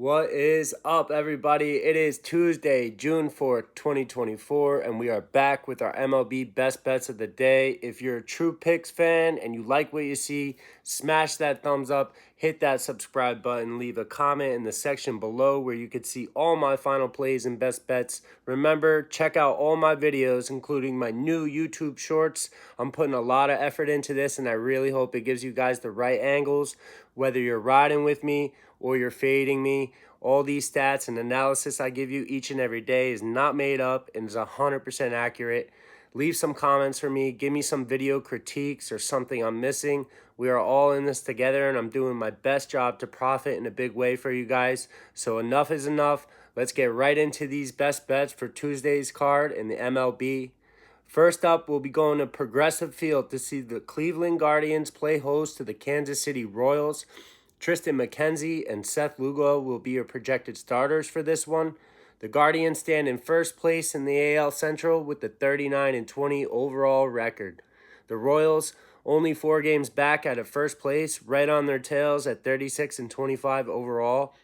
What is up, everybody? It is Tuesday, June 4th, 2024, and we are back with our MLB best bets of the day. If you're a true picks fan and you like what you see, smash that thumbs up, hit that subscribe button, leave a comment in the section below where you could see all my final plays and best bets. Remember, check out all my videos, including my new YouTube shorts. I'm putting a lot of effort into this, and I really hope it gives you guys the right angles, whether you're riding with me or you're fading me. All these stats and analysis I give you each and every day is not made up and is 100% accurate. Leave some comments for me. Give me some video critiques or something I'm missing. We are all in this together, and I'm doing my best job to profit in a big way for you guys. So enough is enough. Let's get right into these best bets for Tuesday's card in the MLB. First up, we'll be going to Progressive Field to see the Cleveland Guardians play host to the Kansas City Royals. Tristan McKenzie and Seth Lugo will be your projected starters for this one. The Guardians stand in first place in the AL Central with the 39-20 overall record. The Royals, only 4 games back out of first place, right on their tails at 36-25 overall.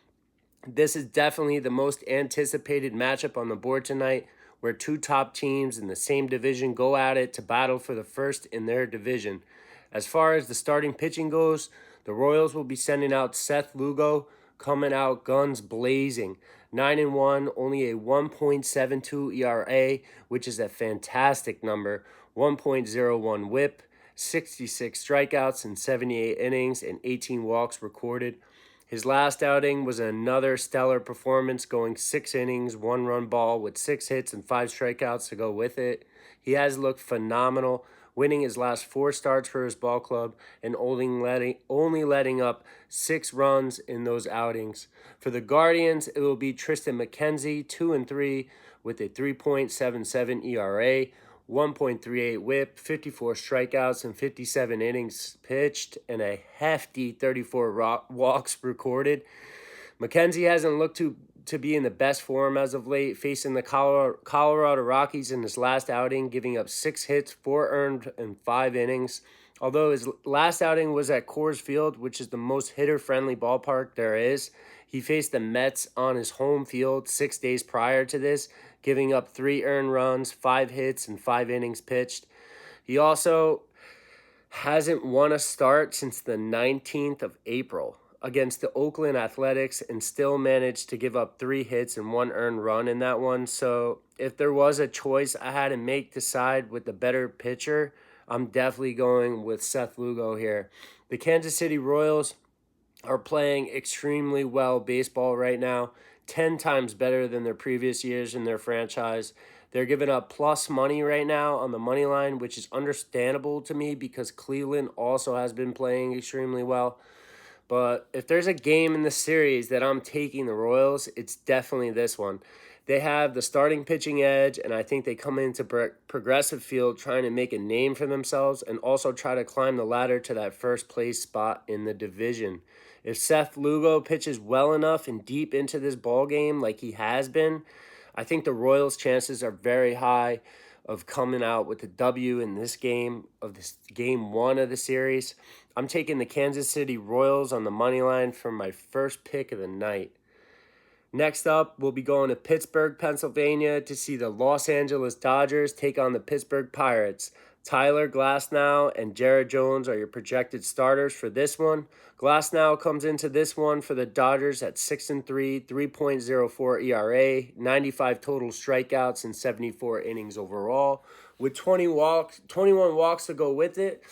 This is definitely the most anticipated matchup on the board tonight, where two top teams in the same division go at it to battle for the first in their division. As far as the starting pitching goes, the Royals will be sending out Seth Lugo, coming out guns blazing. 9-1, only a 1.72 ERA, which is a fantastic number. 1.01 whip, 66 strikeouts in 78 innings, and 18 walks recorded. His last outing was another stellar performance, going 6 innings, 1-run ball with 6 hits and 5 strikeouts to go with it. He has looked phenomenal, winning his last 4 starts for his ball club and only letting up 6 runs in those outings. For the Guardians, it will be Tristan McKenzie, 2-3 with a 3.77 ERA, 1.38 whip, 54 strikeouts, and 57 innings pitched, and a hefty 34 walks recorded. McKenzie hasn't looked to be in the best form as of late, facing the Colorado Rockies in his last outing, giving up 6 hits, 4 earned, and 5 innings. Although his last outing was at Coors Field, which is the most hitter-friendly ballpark there is, he faced the Mets on his home field 6 days prior to this, giving up 3 earned runs, 5 hits, and 5 innings pitched. He also hasn't won a start since the 19th of April against the Oakland Athletics and still managed to give up 3 hits and 1 earned run in that one. So if there was a choice I had to make to side with the better pitcher, I'm definitely going with Seth Lugo here. The Kansas City Royals are playing extremely well baseball right now, 10 times better than their previous years in their franchise. They're giving up plus money right now on the money line, which is understandable to me because Cleveland also has been playing extremely well. But if there's a game in the series that I'm taking the Royals, it's definitely this one. They have the starting pitching edge, and I think they come into Progressive Field trying to make a name for themselves and also try to climb the ladder to that first place spot in the division. If Seth Lugo pitches well enough and deep into this ball game like he has been, I think the Royals' chances are very high of coming out with the W in this game, of this game 1 of the series. I'm taking the Kansas City Royals on the money line for my first pick of the night. Next up, we'll be going to Pittsburgh, Pennsylvania to see the Los Angeles Dodgers take on the Pittsburgh Pirates. Tyler Glasnow and Jared Jones are your projected starters for this one. Glasnow comes into this one for the Dodgers at 6-3, 3.04 ERA, 95 total strikeouts, and 74 innings overall, with 21 walks to go with it.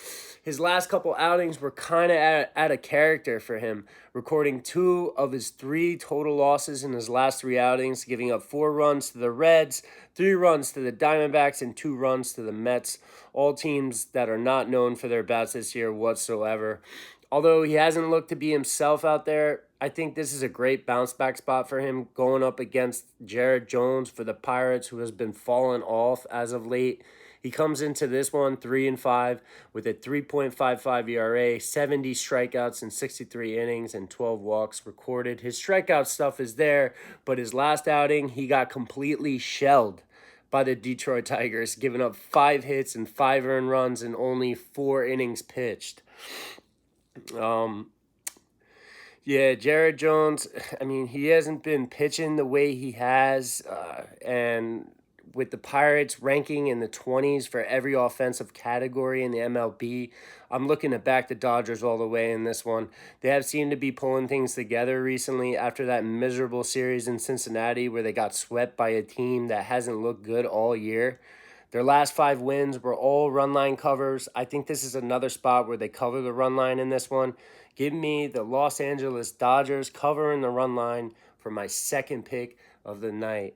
His last couple outings were kind of out of character for him, recording 2 of his 3 total losses in his last 3 outings, giving up 4 runs to the Reds, 3 runs to the Diamondbacks, and 2 runs to the Mets, all teams that are not known for their bats this year whatsoever. Although he hasn't looked to be himself out there, I think this is a great bounce-back spot for him going up against Jared Jones for the Pirates, who has been falling off as of late. He comes into this one 3-5 with a 3.55 ERA, 70 strikeouts in 63 innings, and 12 walks recorded. His strikeout stuff is there, but his last outing, he got completely shelled by the Detroit Tigers, giving up 5 hits and 5 earned runs in only 4 innings pitched. Yeah, Jared Jones, I mean, he hasn't been pitching the way he has. And with the Pirates ranking in the 20s for every offensive category in the MLB, I'm looking to back the Dodgers all the way in this one. They have seemed to be pulling things together recently after that miserable series in Cincinnati where they got swept by a team that hasn't looked good all year. Their last 5 wins were all run line covers. I think this is another spot where they cover the run line in this one. Give me the Los Angeles Dodgers covering the run line for my second pick of the night.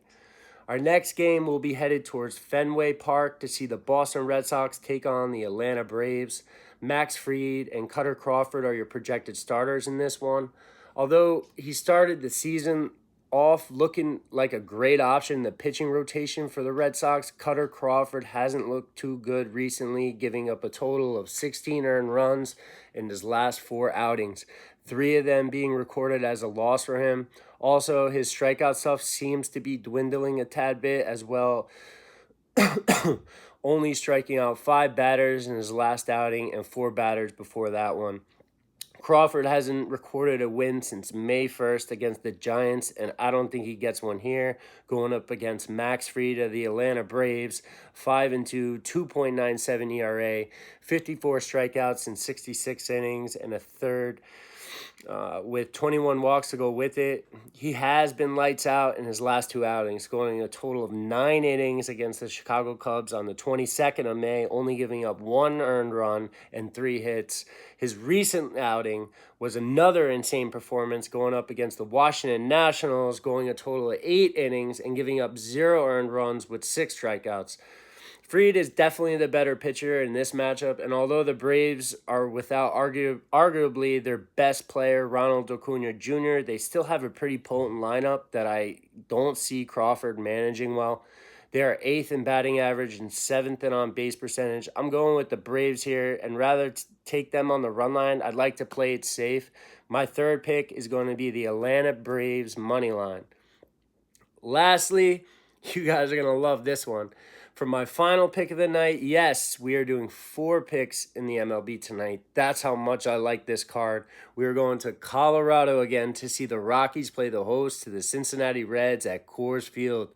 Our next game will be headed towards Fenway Park to see the Boston Red Sox take on the Atlanta Braves. Max Fried and Cutter Crawford are your projected starters in this one. Although he started the season off looking like a great option in the pitching rotation for the Red Sox, Cutter Crawford hasn't looked too good recently, giving up a total of 16 earned runs in his last 4 outings, 3 of them being recorded as a loss for him. Also, his strikeout stuff seems to be dwindling a tad bit as well, only striking out 5 batters in his last outing and 4 batters before that one. Crawford hasn't recorded a win since May 1st against the Giants, and I don't think he gets one here. Going up against Max Fried of the Atlanta Braves, 5-2, 2.97 ERA, 54 strikeouts in 66 innings, and a third with 21 walks to go with it. He has been lights out in his last 2 outings, scoring a total of 9 innings against the Chicago Cubs on the 22nd of May, only giving up 1 earned run and 3 hits. His recent outing was another insane performance, going up against the Washington Nationals, going a total of 8 innings and giving up 0 earned runs with 6 strikeouts. Fried is definitely the better pitcher in this matchup, and although the Braves are without arguably their best player, Ronald Acuna Jr., they still have a pretty potent lineup that I don't see Crawford managing well. They are 8th in batting average and 7th in on-base percentage. I'm going with the Braves here, and rather take them on the run line, I'd like to play it safe. My third pick is going to be the Atlanta Braves money line. Lastly, you guys are going to love this one. For my final pick of the night, yes, we are doing 4 picks in the MLB tonight. That's how much I like this card. We are going to Colorado again to see the Rockies play the host to the Cincinnati Reds at Coors Field.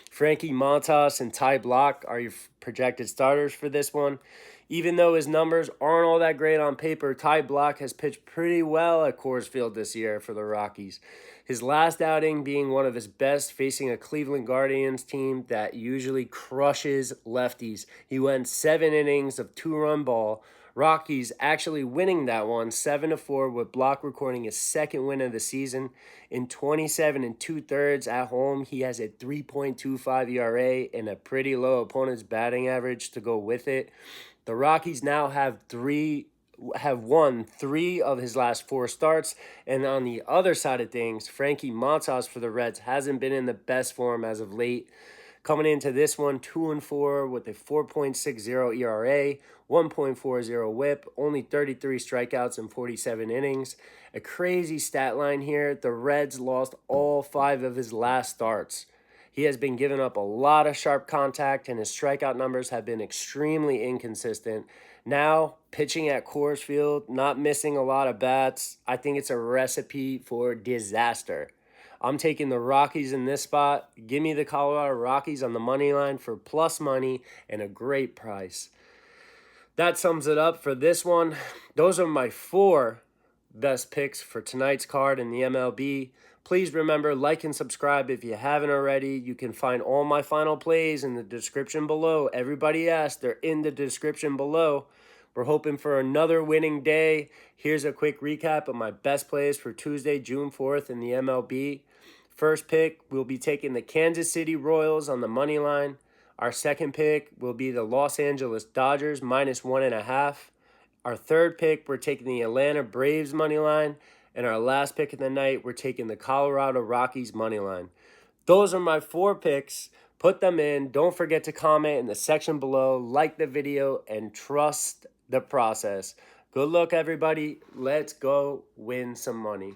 Frankie Montas and Ty Blach are your projected starters for this one. Even though his numbers aren't all that great on paper, Ty Blach has pitched pretty well at Coors Field this year for the Rockies. His last outing being one of his best, facing a Cleveland Guardians team that usually crushes lefties. He went 7 innings of 2-run ball. Rockies actually winning that one 7-4, with Blach recording his second win of the season. In 27 2/3 at home, he has a 3.25 ERA and a pretty low opponent's batting average to go with it. The Rockies now have won 3 of his last 4 starts, and on the other side of things, Frankie Montas for the Reds hasn't been in the best form as of late. Coming into this one, 2-4 with a 4.60 ERA, 1.40 WHIP, only 33 strikeouts in 47 innings. A crazy stat line here. The Reds lost all 5 of his last starts. He has been giving up a lot of sharp contact, and his strikeout numbers have been extremely inconsistent. Now, pitching at Coors Field, not missing a lot of bats, I think it's a recipe for disaster. I'm taking the Rockies in this spot. Give me the Colorado Rockies on the money line for plus money and a great price. That sums it up for this one. Those are my 4 best picks for tonight's card in the MLB. Please remember, like and subscribe if you haven't already. You can find all my final plays in the description below. Everybody asked, they're in the description below. We're hoping for another winning day. Here's a quick recap of my best plays for Tuesday, June 4th in the MLB. First pick, we'll be taking the Kansas City Royals on the money line. Our second pick will be the Los Angeles Dodgers -1.5. Our third pick, we're taking the Atlanta Braves money line. And our last pick of the night, we're taking the Colorado Rockies money line. Those are my 4 picks. Put them in. Don't forget to comment in the section below, like the video, and trust the process. Good luck, everybody. Let's go win some money.